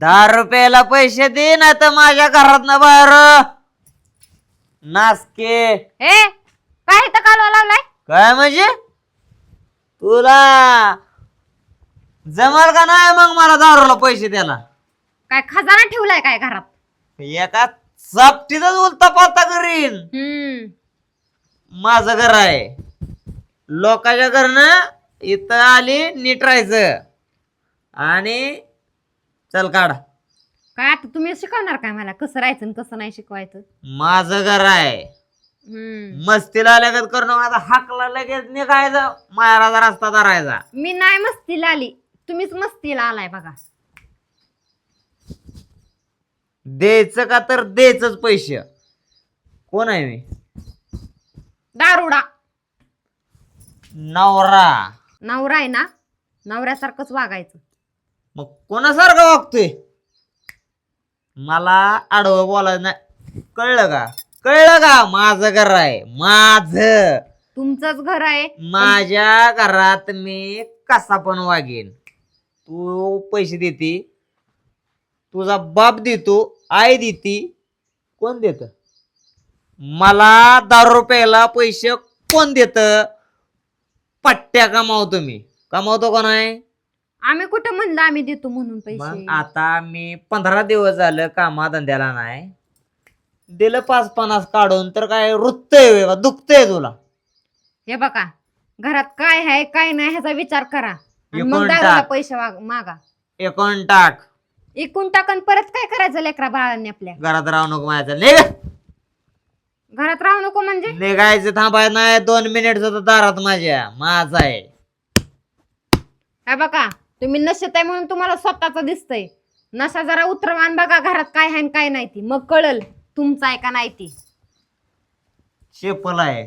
10 रुपयाला पैसे दे ना तर माझ्या घरात ना बाहेर नासके. ए काय इथं कालवा लावलाय? काय म्हणजे तुला जमल का नाही मग मला 10 पैसे द्यायला? काय खजाना ठेवलाय काय घरात? एका चापटीतच उलता पालता करीन. माझं घर आहे, लोकांच्या घरनं इथं आली नीट राहायचं आणि चल काढ. काय आता तुम्ही शिकवणार काय मला कसं राहायचं आणि कसं नाही शिकवायचं? माझं घर आहे, मस्तीला लगत करणं. आता हाकला लगेच निघायचं, माराचा रस्ता धरायचा. मी नाही मस्तीला आली, तुम्हीच मस्तीला आलाय बघा. द्यायचं का तर द्यायचंच पैसे. कोण आहे मी? दारुडा. नवरा. नवरा आहे ना, नवऱ्यासारखंच वागायचं. मग कोणासारखं वागतोय? मला आडवं बोलायचं नाही, कळलं का? कळलं का? माझं घर आहे, माझं. तुमचंच घर आहे. माझ्या घरात मी कसा पण वागेन. तू पैसे देते, तुझा बाप देतो, आई देती, कोण देत? मला 10 रुपयाला पैसे कोण देत? पट्ट्या कमावतो मी. कमावतो कोण आहे? आम्ही कुठं म्हणलं आम्ही देतो म्हणून मग पैसे? आता मी 15 दिवस झालं कामा धंद्याला नाही, दिलं 5-50 काढून तर काय रुततंय का दुखतंय तुला? हे बघा, घरात काय आहे काय नाही ह्याचा विचार करा आणि मग एकूण दारूला टाक. पैसे मागा. एकूण टाक. एकूण टाकून परत काय करायचं लेकरा बाळांनी आपल्या? घरात राहू नको माझ्या. निघ. घरात राहू नको म्हणजे? निघायचं थांबायचं नाही. 2 मिनिट सुद्धा दारात माझ्या. माझा आहे. हे बघा, तुम्ही नशेत आहे म्हणून तुम्हाला स्वतःच दिसतंय. नशा जरा उतरवान बघा घरात काय आहे आणि काय नाही ती, मग कळल तुमचं आहे का नाही ती. शेपल आहे,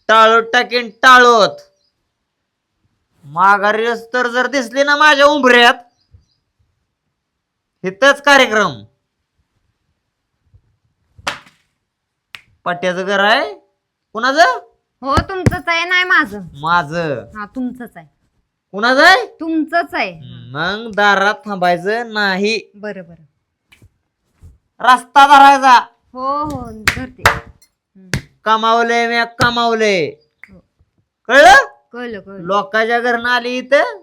टाळूत टाकीन टाळूत. माघारी तर जर दिसली ना माझ्या उंबऱ्यात, इथंच कार्यक्रम. पट्ट्याचं घर आहे. कुणाचं? हो तुमचंच आहे, नाही माझं. माझं. हा तुमचंच आहे. कुणाचं आहे? तुमचंच आहे. मग दारात थांबायचं नाही, बरं बरं. रस्ता धरायचा. हो हो धरते. कमावले मी, कमावले. हो. कळलं? कळलं कळलं. लोकांच्या घरनं आली इथं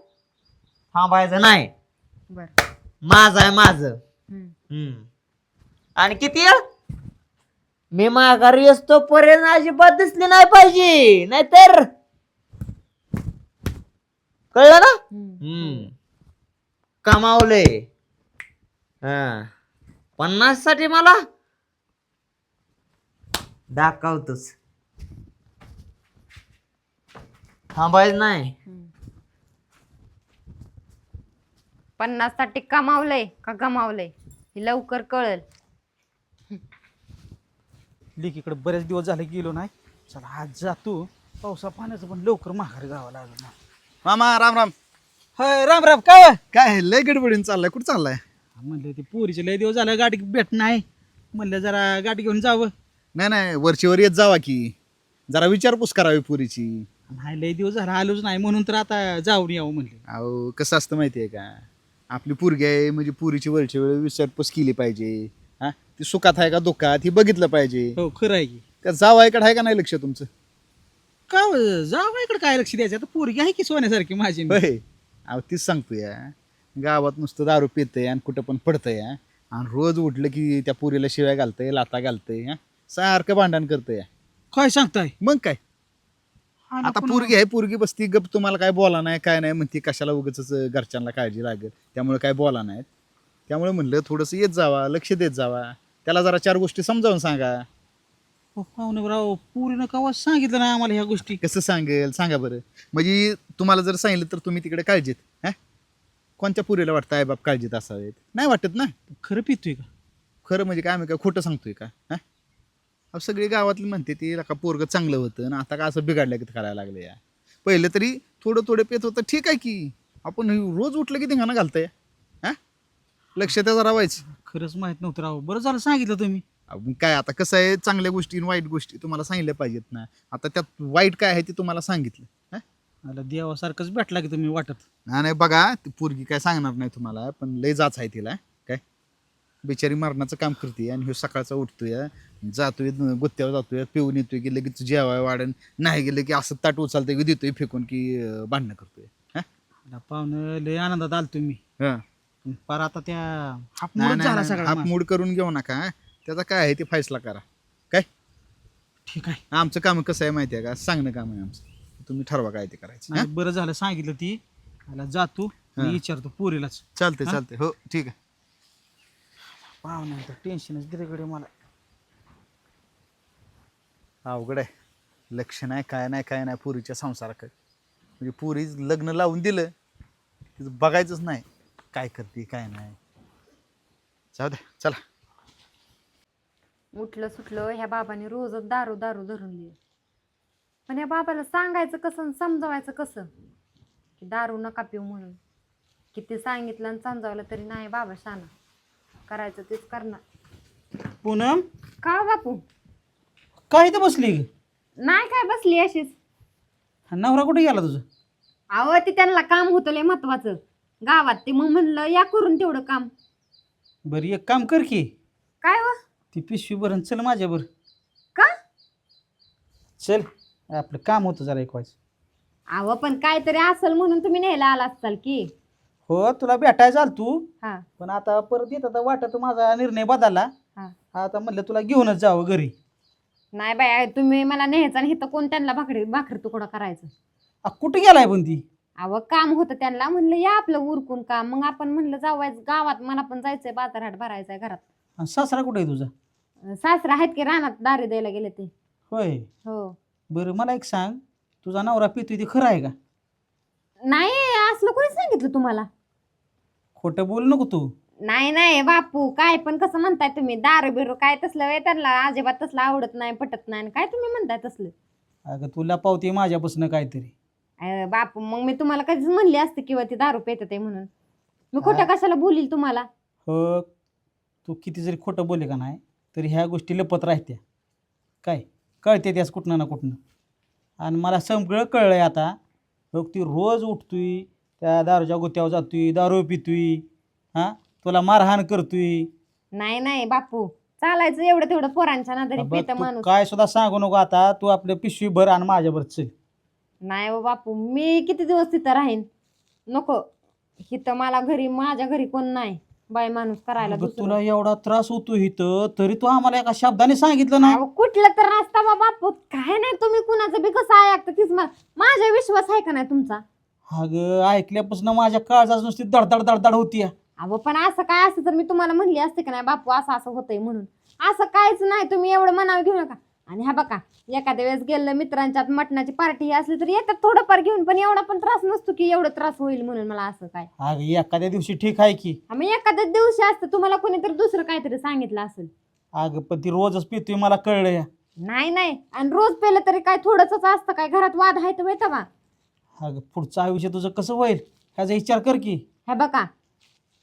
थांबायचं नाही. बर. माझं आहे माझं. आणि किती वेळ मी माघारी असतो पर्यंत अजिबात दिसली नाही पाहिजे, नाहीतर कळलं ना? कमावले. 50 साठी मला दाखवतोस. थांबायचं नाही. 50 साठी कमावलंय का गमावलंय हे लवकर कळल. लेकीकडे बरेच दिवस झाले गेलो नाही. चला आज जातो. पावसा पाण्याचं पण लवकर माघारी जावं लागलं ना. मामा राम राम. हाय राम राम. काय काय लय गडबडीन चाललाय? कुठं चाललाय? म्हणलं ते पोरीचे लय दिवस झालं गाडी भेट नाही, म्हणलं जरा गाडी घेऊन जावं. नाही नाही, वरचीवर येत जावा की, जरा विचारपूस करावी पुरीची. नाही लय दिवस झाला आलोच नाही, म्हणून तर आता जाऊन यावं म्हणले. अहो कसं असतं माहितीये का, आपली पोरगी आहे म्हणजे पुरीची वरची वेळ विचारपूस केली पाहिजे. हा, ती सुखात आहे का दुःखात हे बघितलं पाहिजे. हो खरं आहे की. त्या जावायकडे आहे का नाही लक्ष तुमचं? का जावं इकडे काय लक्ष द्यायचं? आता पोरगी आहे की सोन्यासारखी माझी. होय. अहो तीच सांगतोय, गावात नुसतं दारू पितंय आणि कुठं पण पडतंय, आणि रोज उठलं की त्या पोरीला शिव्या घालतंय, लाता घालतंय, सारखं भांडण करतंय. काय सांगताय? मग काय, आता पोरगी आहे, पोरगी बसती गप, तुम्हाला काय बोला नाही काय नाही म्हणते, कशाला उगाच घरच्यांना काळजी लागेल त्यामुळे काय बोला नाहीत. त्यामुळे म्हणलं थोडंसं येत जावा, लक्ष देत जावा, त्याला जरा 4 गोष्टी समजावून सांगा. पाहुणेराव पोरीनं कवा सांगितलं नाही आम्हाला ह्या गोष्टी. कसं सांगेल सांगा बरं? म्हणजे तुम्हाला जर सांगितलं तर तुम्ही तिकडे काळजीत. हा, कोणत्या पुरीला वाटतं आई बाप काळजीत असावेत? नाही वाटत ना. खरं पितोय का? खरं म्हणजे काय, आम्ही काय खोटं सांगतोय का? हा, सगळी गावातली म्हणते ती का पोरग चांगलं होतं ना, आता का असं बिघडलं की करायला लागलं या. पहिलं तरी थोडं पेत होतं, ठीक आहे की, आपण रोज उठलं की धिंगाणा घालतंय. हा, लक्ष त्याचं राहायचं. खरंच माहित नव्हतं राव, बरं झालं सांगितलं तुम्ही. काय आता कसं आहे, चांगल्या गोष्टी आणि वाईट गोष्टी तुम्हाला सांगितल्या पाहिजेत ना. आता त्यात वाईट काय आहे ते तुम्हाला सांगितलं. मला देवासारखंच भेटला की तुम्ही वाटत. नाही बघा ती पोरगी काय सांगणार नाही तुम्हाला, पण लय जाच आहे तिला काय. बिचारी मरणाचं काम करते आणि ह्यो सकाळचा उठतोय, जातोय गुत्त्यावर जातोय, पिऊन येतोय की लगेच जेवाय वाढन, नाही गेलं की असं ताट उचलतोय की देतोय फेकून की भांडणं करतोय. मला पाहुणं लय आनंदात आलो तुम्ही. हा पर आता त्या हाफ नाही मूडच झाला नाही, सगळा हाफ माझा. मूड करून घेऊ नका. त्याचा काय आहे ते फैसला करा. काय ठीक आहे. आमचं काम कसं आहे माहिती आहे का, सांगणं काम आहे आमचं. तुम्ही ठरवा काय ते करायचं. नाही, बरं झालं सांगितलं ती. मला जातो आणि हा. विचारतो पोरीलाच. चालतंय चालतंय, हो ठीक आहे. पाहुण्यांचं टेन्शनच दिरेकडे मला. अवघड आहे. लक्ष नाही काय नाही काय नाही पुरीच्या संसाराकडे. म्हणजे पुरी लग्न लावून दिलं तिचं बघायचंच नाही काय करते काय नाही. जाऊ दे चला. उठलं सुटलं ह्या बाबाने रोजच दारू दारू धरून लिहिलं. पण ह्या बाबाला सांगायचं कसं आणि समजवायचं कसं की दारू नका पिऊ म्हणून. किती सांगितलं आणि समजावलं तरी नाही बाबा शाना. करायचं तेच करणार. पूनम का हो बापू? काय इथं बसली? नाही काय बसली अशीच. नवरा कुठे गेला तुझं? अहो ते त्यांना काम होतं लय महत्वाचं गावात. ते मग म्हणलं या करून तेवढं काम. बरं एक काम कर की, काय हो? ती पिशवी भरून चल माझ्यावर. का? चल आपलं काम होतं जरा एक वाज. अहो पण काहीतरी असेल म्हणून तुम्ही न्यायला आला असाल की. हो तुला भेटायला चाल तू, हा पण आता परत येत आता वाटत माझा निर्णय बदलला. हा. आता म्हणलं तुला घेऊनच जावं घरी. नाही बाय तुम्ही मला न्यायचं आणि इथं कोण त्यांना भाकरी तुकडा करायचं. कुठे गेलाय पण ती? अहो काम होतं त्यांना, म्हणलं या आपलं उरकून काम. मग आपण म्हणलं जावायचं गावात, मला पण जायचंय बाजारहाट भरायचंय घरात. आणि सासरा कुठे आहे तुझा? सासरा आहेत की रानात दारी द्यायला गेले ते. होय. हो. बरं मला एक सांग, तुझा नवरा पितोय ते खरं आहे का? नाही असलं कोणी सांगितलं तुम्हाला? खोटं बोल नको तू. नाही नाही बापू, काय पण कसं म्हणताय तुम्ही? दारू बिरू काय तसलं वे त्यांना अजिबात तसलं आवडत नाही, पटत नाही. काय तुम्ही म्हणताय तसलं? अगं तुला पावते माझ्यापासून काहीतरी. बापू मग मी तुम्हाला कधीच म्हणली असते किंवा ती दारू पेतात आहे म्हणून. मी खोटं कशाला बोलील तुम्हाला? हो तू किती जरी खोटं बोले का नाही तरी ह्या गोष्टी लपत राहत्या. काय कळते त्यास कुठनं ना कुठनं. आणि मला सगळं कळलंय आता. बघ ती रोज उठतोय, त्या दारूच्या गुत्यावर जातोय, दारू पितोय, हां तुला मारहाण करतोय. नाही नाही बापू, चालायचं एवढं तेवढं पोरांच्या नादारी बघ, पेत तू माणूस. काय सुद्धा सांगू नको आता. तू आपलं पिशवी भर आणि माझ्यावर चल. नाही हो बापू, मी किती दिवस तिथं राहीन? नको. इथं मला घरी, माझ्या घरी कोण नाही बाय माणूस करायला अगं, दुसरं. तुला एवढा त्रास होतो इथं तरी तू आम्हाला एका शब्दाने सांगितलं नाही. अहो, कुठलं तर रस्ता बापू, काय नाही तुम्ही कुणाचं बी कसं ऐकता तीच माझा विश्वास आहे का नाही तुमचा? अगं ऐकल्यापासून माझ्या काळजात नुसती दडदड दडदड होती. अहो पण असं काय असतं तर मी तुम्हाला म्हणली असते का नाही बापू असं असं होतंय म्हणून. असं काहीच नाही, तुम्ही एवढं मनावर घेऊ नका. आणि हा बघा, एखाद्या वेळेस गेलं मित्रांच्यात मटणाची पार्टी असली तर येतात थोडंफार घेऊन, पण एवढा पण त्रास नसतो की एवढं त्रास होईल म्हणून मला असं काय. अगं एखाद्या दिवशी ठीक आहे की. आम्ही एखाद्या दिवशी असतं तुम्हाला कोणीतरी दुसरं काहीतरी सांगितलं असेल. अगं पण ती रोजच पितोय मला कळलं या. नाही नाही, आणि रोज पेलं तरी काय थोडंच असतं काय? घरात वाद आहे तर का? अगं पुढचं आयुष्य तुझं कसं होईल ह्याचा विचार कर की. हे बघा,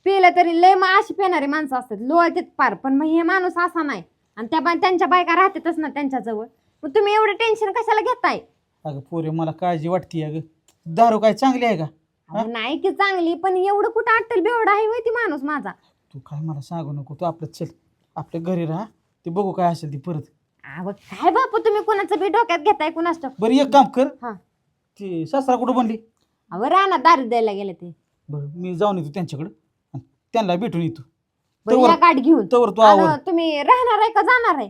पेलं तरी लय मग अशी पेणारी माणसं असतात लोळतात पार, पण मग हे माणूस असा नाही. आणि त्यांच्या बायका राहतातच ना त्यांच्याजवळ. मग तुम्ही एवढं टेन्शन कशाला घेताय? अगं पोरे मला काळजी वाटते. अगं दारू काय चांगली आहे का? अहो, नाही की चांगली, पण एवढं कुठं अट्टल बेवडा आहे होय ती माणूस माझा. तू काय मला सांगू नको. तू आपलं चल, आपल्या घरी राहा, ते बघू काय असेल ती परत. अहो काय बापू, तुम्ही कोणाचं बी डोक्यात घेताय कुणाचं? बरं एक काम कर, हा. ती सासरा कुठं बनली? अहो रानात दारू द्यायला गेले ते. बरं मी जाऊन येतो त्यांच्याकडं आणि त्यांना भेटून येतो. बरं, या गाठ घेऊन. तवर तू आवर. आणि तुम्ही राहणार आहे का जाणार आहे?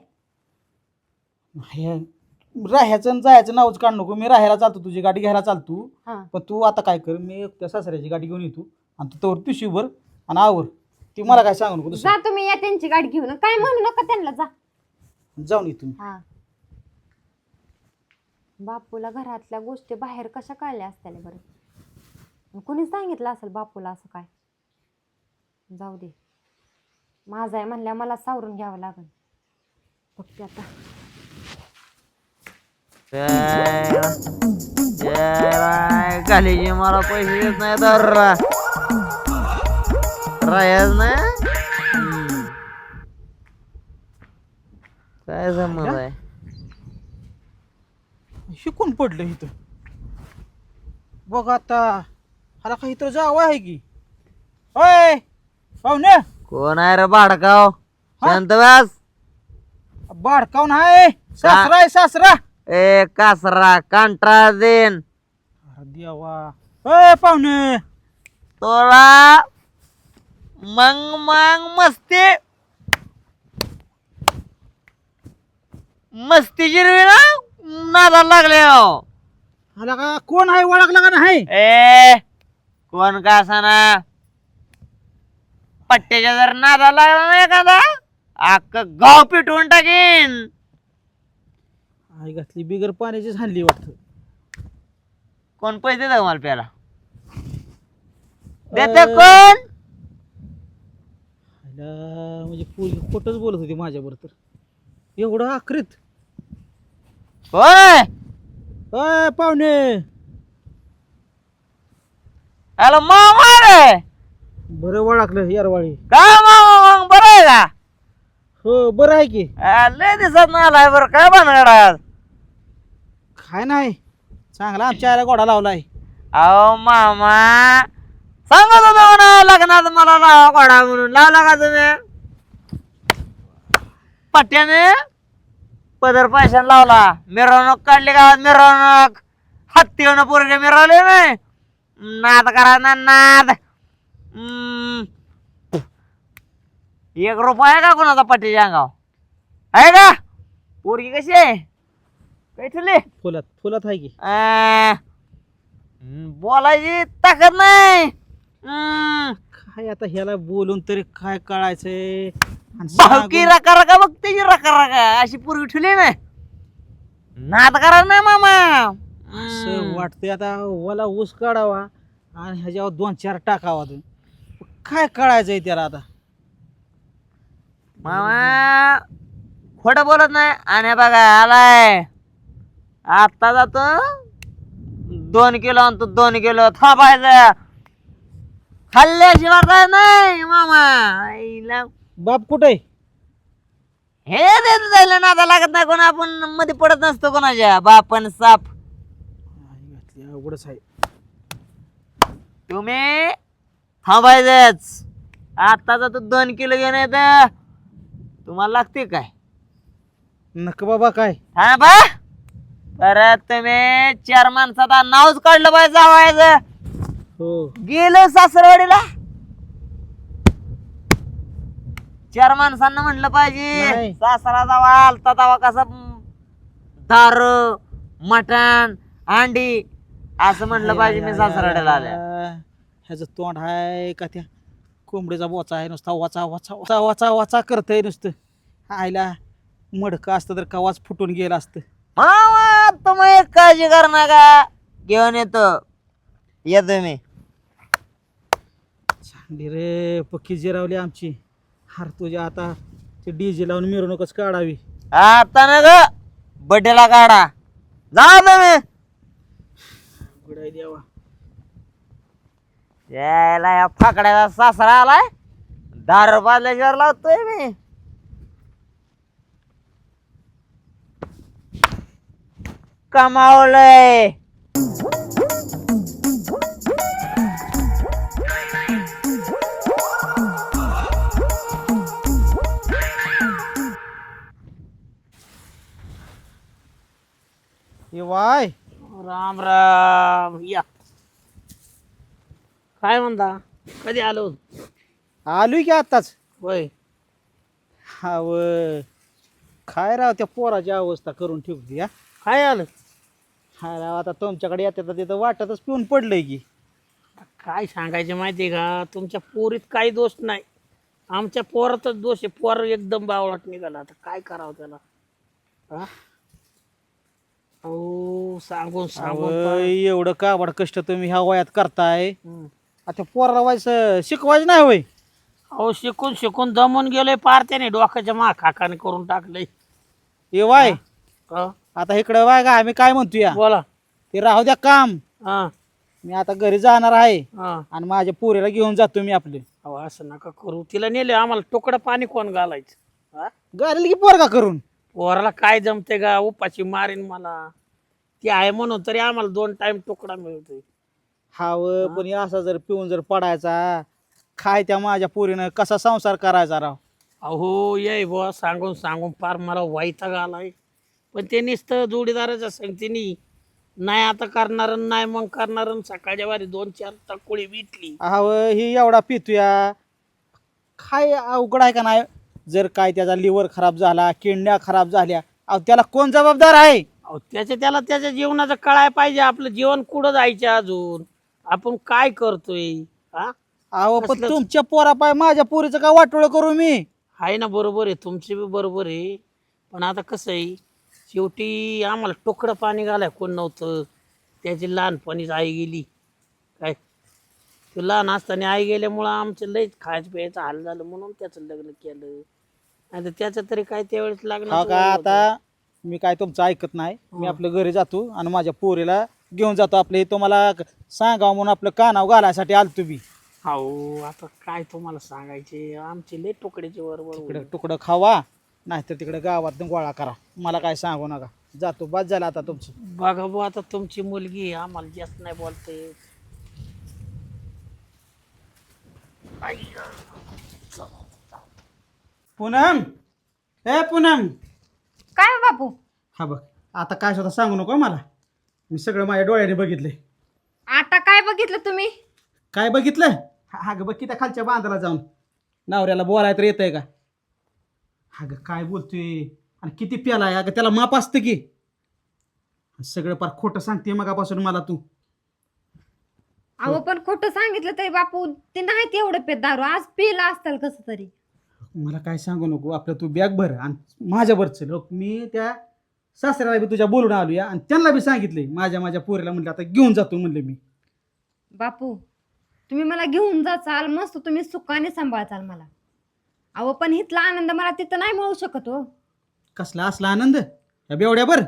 राहायचं आणि जायचं नावच काढ नको. मी राहायला चालतो, तुझी गाडी घ्यायला चालतो. हा. पण तू आता काय कर, मी त्या सासऱ्याची गाडी घेऊन येतो आणि तू तवर पिशवीभर आणि आवर. ती मला काय सांगू नको दुसरं. जा तुम्ही, या त्यांची गाडी घेऊन. काय म्हणू नका त्यांना, जा. जाऊन येतो मी. हा. बापूला घरातल्या गोष्टी बाहेर कशा कळल्या असत्याला बरं? कोणी सांगितलं असेल बापूला असं काय? जाऊ दे, माझा आहे म्हणल्या मला सावरून घ्यावं लागेल. बघते आता. गालीची मला पैसे देत नाही तर राहायच नाही. काय समज आहे? हे कोण पडलं इथं? बघ आता हाला काही तर जावं आहे की. होय पाहुणे कोण आहे रे भाडकाव? शांत बस. बाडकावून आहे सासरा आहे सासरा. ए कासरा कंटाळा देन अरे देवा. होय पाहुणे तोला मग मग मस्ती मस्ती जिरवी ना नादाला लागले हो. हाला का कोण आहे ओळखला का नाही? ए कोण का असाना पट्ट्याच्या जर नादाला लागला ना एखादा अख्खं गाव पिटवून टाकीन. आई घातली बिगर पाण्याचीच हाणली वाटत. कोण पैसे देतं का मला प्याला? देत कोण? म्हणजे पोरगी खोटच बोलत होती माझ्याबरोबर तर. एवढं आखरीत. होय होय पाहुणे हॅलो मामा रे. बरं ओळखलं यारवाळी. काय मामा मग बरं आहे का? हो बरं आहे की. लय दिसत नाही आलाय बरं. काय भानगडात? काय नाही चांगला आमच्या आईला घोडा लावलाय. अहो मामा सांगत होतो म्हणा लग्नात मला लावा घोडा म्हणून. लावला का तुम्ही? पट्ट्याने पदर पैशाने लावला. मिरवणूक काढली गावात. मिरवणूक हत्तीवनं पोरगे मिरवले नाही. नाद करा ना नाद. 1 रुपया आहे का कोणाचा पट्टीच्या अंगाव? आहे का? पोरगी कशी आहे? काय ठेवली? फुलात फुलात आहे की. बोलायची ताकद नाही. काय आता ह्याला बोलून तरी काय कळायचंय. आणि भावकी सांगून- रका रका बघते रका रका अशी पोरगी ठेवली ना. नाद करा नाही मामा. असं वाटतंय आता वाला ऊस काढावा आणि ह्याच्यावर 2-4 टाकावा. काय कळायचंय त्याला आता. मामा खोटं बोलत नाही. आणि बघा आलाय आता जातो 2 किलो आणतो 2 किलो थांबायचं. खाल्ल्याशिवाय नाही मामा. आईला बाप कुठे? हे देत जायला नादा लागत नाही. कोणा आपण मध्ये पडत नसतो कोणाच्या. बापन साप. अवघडच आहे. तुम्ही थांबायचंच. आता जातो 2 किलो घेऊन येत. तुम्हाला लागते काय? नक बाबा काय. हा बा परत तुम्ही 4 माणसाचा नावच काढलं पाहिजे जावायचं. हो गेलं सासरवाडीला 4 माणसांना म्हणलं पाहिजे नाही. सासरा जावा आलता तवा कसा दार मटण अंडी असं म्हणलं पाहिजे. मी सासरवाडीला आल्या. ह्याचं तोंड आहे का त्या कोंबडीचा बोचा आहे नुसता वाचा वाचा वाचा वाचा वाचा करतय नुसतं. आईला मडकं असतं तर कवाच फुटून गेलं असतं. मामा तुम्ही एक काळजी कर नका. घेऊन येतो मी. चांगली रे पक्की जिरावली आमची. हार तुझ्या आता ते डीजे लावून मिरवणूकच काढावी. आता ना ग बड्डेला काढा. जा तुम्ही. गुडाई देवा. यायला या फाकड्याचा सासरा आलाय. 10 रुपयाला लावतोय मी. कमावलंय. हे वाय राम राम या. काय म्हणता? कधी आलो? आलोय की आत्ताच. होय. हा व काय राव त्या पोराची अवस्था करून ठेवली. हा काय आलं? हा राव आता तुमच्याकडे येते तर तिथं वाटतच पिऊन पडलंय की. काय सांगायचं माहिती आहे का? तुमच्या पोरीत काही दोष नाही, आमच्या पोरातच दोष आहे. पोर एकदम बावळट निघाला. आता काय करावं त्याला? हा? अहो सांगून सांगून अहो, एवढं काबड कष्ट तुम्ही ह्या वयात करताय. हम्म. आता पोराला व्हायचं शिकवायचं नाही होय. अहो शिकून शिकून दमून गेलोय पार. त्याने डोक्याच्या माखाकाने करून टाकलंय. ए वाय हा? आता इकडे वाय का आम्ही काय म्हणतो या बोला. ते राहू द्या काम. हा मी आता घरी जाणार आहे हा. आणि माझ्या पोरीला घेऊन जातो मी आपले. अहो असं नका करू. तिला नेले आम्हाला तुकडं पाणी कोण घालायचं? हा? गाडीला की पोरगा करून. पोराला काय जमते का? उपाशी मारीन मला. ती आहे म्हणून तरी आम्हाला 2 टाइम तुकडा मिळतोय. हाव पण हे असा जर पिऊन जर पडायचा काय त्या माझ्या पोरीनं कसा संसार करायचा राव. अहो ये बुवा सांगून सांगून फार मला वैताग आलाय. पण ते नुसतं जोडीदाराच्या संगतीने नाही आता करणार नाही मग करणार सकाळच्या वारी 2-4 तकोळी विटली. हाव ही एवढा पितूया काय अवघड आहे का नाही. जर काय त्याचा लिव्हर खराब झाला किडण्या खराब झाल्या अहो त्याला कोण जबाबदार आहे. अहो त्याला त्याच्या जीवनाचं कळाय पाहिजे. आपलं जीवन कुठं जायचं अजून, आपण काय करतोय. हा अहो पण कसलं- तुमच्या पोरापाय माझ्या पोरीचं काय वाटोळ करू मी. आहे ना, बरोबर आहे, तुमचे बी बरोबर आहे. पण आता कसं आहे, शेवटी आम्हाला टोकडं पाणी घालाय कोण नव्हतं. त्याची लहानपणीच आई गेली काय, ते लहान असताना आई गेल्यामुळं आमचं लयच खायचं प्यायचं हाल झालं म्हणून त्याचं लग्न केलं. नाही तर त्याचं तरी काय त्यावेळेस हा लागणार का आता मी काय तुमचं ऐकत नाही. मी आपल्या घरी जातो आणि माझ्या पोरीला घेऊन जातो. आपलं हे तुम्हाला सांगावं म्हणून आपलं कानाव घालायसाठी आलो तुम्ही. हो आता काय तुम्हाला सांगायचे, आमचे लय तुकड्याचे बरोबर तिकडे तुकडं खावा नाहीतर तिकडे गावात गोळा करा. मला काय सांगू नका. जातो बाद झालं आता तुमचं. बघा बुवा आता तुमची मुलगी आहे, आम्हाला जास्त नाही बोलते. पूनम ए पूनम काय हो बापू? हा बघ आता काय सुद्धा सांगू नको मला. मी सगळं माझ्या डोळ्याने बघितलंय. आता काय बघितलं तुम्ही? काय बघितलं? हा ग बघ की त्या खालच्या बांधाला जाऊन नवऱ्याला बोलाय तर येतंय का. हा ग काय बोलतोय आणि किती प्यालाय. अगं त्याला माप असतं की. सगळं पार खोटं सांगते मगापासून मला तू. अहो पण खोटं सांगितलं तरी बापू ते नाही ते एवढं पेत दारू. आज पिला असताल कसं तरी. मला काय सांगू नको. आपलं तू बॅग भर आणि माझ्यावर चल. हो, मी त्या सासऱ्याला बी तुझ्या बोलून आलो या आणि त्यांना बी सांगितले माझ्या पोरीला म्हणलं आता घेऊन जातो म्हणले मी. बापू तुम्ही मला घेऊन जाचाल मस्त, तुम्ही सुखाने सांभाळचाल मला. अहो पण इथला आनंद मला तिथं नाही मिळू शकत हो. कसला असला आनंद या बेवड्यावर.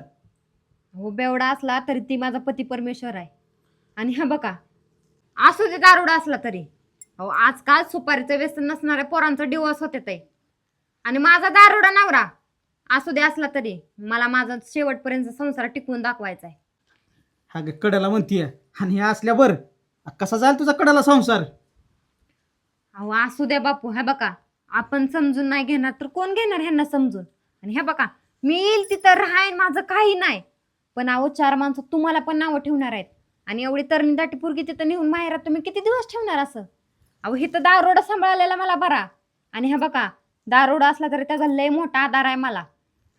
हो बेवडा असला तरी ती माझा पती परमेश्वर आहे. आणि हा बघा असू दे दारुडा असला तरी, अहो आजकाल सुपारीचं व्यसन नसणाऱ्या पोरांचं डिवोर्स होते ते. आणि माझा दारुडा नवरा असू दे असला तरी मला माझा शेवटपर्यंत संसार टिकवून दाखवायचा आहे. हा ग कडाला म्हणतीय आणि हे असल्यावर कसा जाईल तुझा कडाला संसार. अहो असू द्या बापू. ह्या बघा आपण समजून नाही घेणार तर कोण घेणार ह्यांना समजून. आणि ह्या बघा मी येईल तिथं राहायन, माझं काही नाही. पण अहो 4 माणसं तुम्हाला पण नावं ठेवणार आहेत. आणि एवढी तरणी दाटी पोरगी तिथं नेऊन माहेरात तुम्ही किती दिवस ठेवणार असं. अहो इथं दारोडा सांभाळलेला मला बरा. आणि ह्या बघा दारोडा असला तरी त्याचा लय मोठा आधार आहे मला.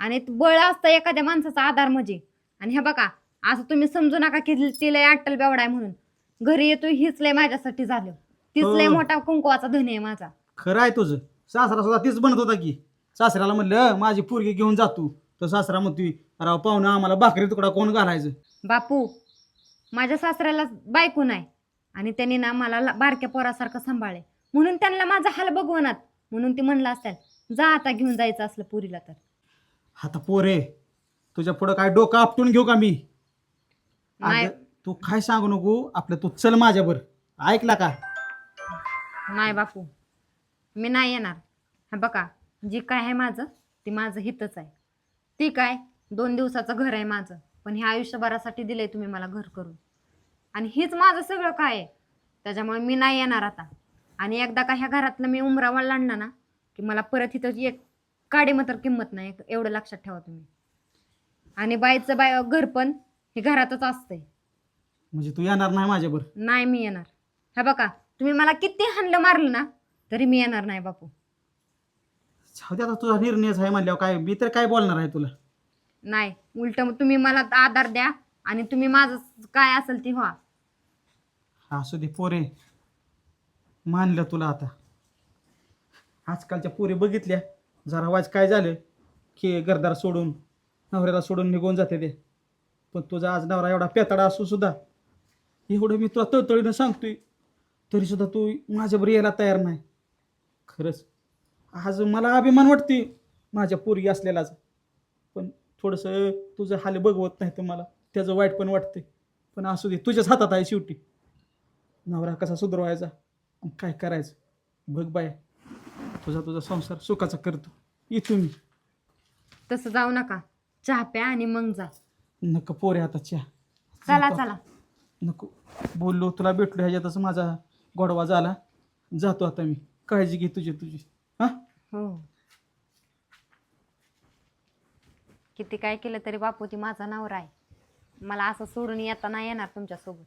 आणि बळ असतं एखाद्या माणसाचा आधार म्हणजे. आणि ह्या बघा असं तुम्ही समजू नका की ती लय अट्टल बेवडा आहे म्हणून. घरी येतो हीच लय माझ्यासाठी झालं. तीच लय मोठा कुंकवाचा धनी आहे माझा. खरं आहे तुझं. सासरा सुद्धा तीच बनत होता की. सासऱ्याला म्हणलं माझी पोरगी घेऊन जातो तर सासरा म्हणतोय राव पाहुणा आम्हाला भाकरी तुकडा कोण घालायचं. बापू माझ्या सासऱ्याला बायको नाही आणि त्यांनी ना मला बारक्या पोरासारखं सांभाळे म्हणून त्यांना माझा हाल बघवणार म्हणून ती म्हणलं असेल जा आता घेऊन जायचं असलं पुरीला तर. आता पोरे तुझ्या पुढं काय डोकं आपटून घेऊ का मी. नाही अगं, तू काय सांगू नको. आपलं तू चल माझ्यावर. ऐकला का. नाही बापू मी नाही येणार. हा बघा जी काय आहे माझं ते माझं हितच आहे. ती काय 2 दिवसाचं घर आहे माझं, पण हे आयुष्यभरासाठी दिलंय तुम्ही मला घर करून. आणि हीच माझं सगळं काय आहे. त्याच्यामुळे मी नाही येणार आता. आणि एकदा का ह्या घरातलं मी उमरावा लागणार ना की मला परत इथं एक काडी मात्र किंमत नाही. एवढं लक्षात ठेवा तुम्ही. आणि बाईचं घर पण हे घरातच असतंय. म्हणजे तू येणार नाही माझ्यावर. नाही मी येणार. हा बघा तुम्ही मला किती हाणलं मारलं ना तरी मी येणार नाही बापू. जाऊ दे आता तुझा निर्णयच आहे म्हणल्यावर काय मी तर काय बोलणार आहे तुला. नाही उलट तुम्ही मला आधार द्या आणि तुम्ही माझं काय असेल ते व्हा. असू दे पोरे मानलं तुला. आता आजकालच्या पोरी बघितल्या जरा वाज काय झालं की घरदार सोडून नवऱ्याला सोडून निघून जाते ते. पण तुझा आज नवरा एवढा पेताडा असू सुद्धा एवढं मी तुला तळतळीनं सांगतोय तरी सुद्धा तू माझ्याबरोबर यायला तयार नाही. खरंच आज मला अभिमान वाटते माझ्या पोरगी असलेलाच. पण थोडंसं तुझं हाल बघवत नाही तर मला त्याचं वाईट पण वाटते. पण असू दे तुझ्याच हातात आहे शेवटी. नवरा कसा सुधरवायचा आणि काय करायचं बघ बाय. तुझा संसार सुखाचा करतो. येतो मी. तसं जाऊ नका. चहा प्या आणि मग जा. नका पोरे आता चहा. चला चला. नको बोललो तुला भेटलो ह्याच्यातच माझा गोडवा झाला. जातो आता मी. काळजी घे तुझी हां. हो. किती काय केलं तरी बापू ती माझा नवरा आहे. मला असं सोडून येता नाही येणार तुमच्यासोबत.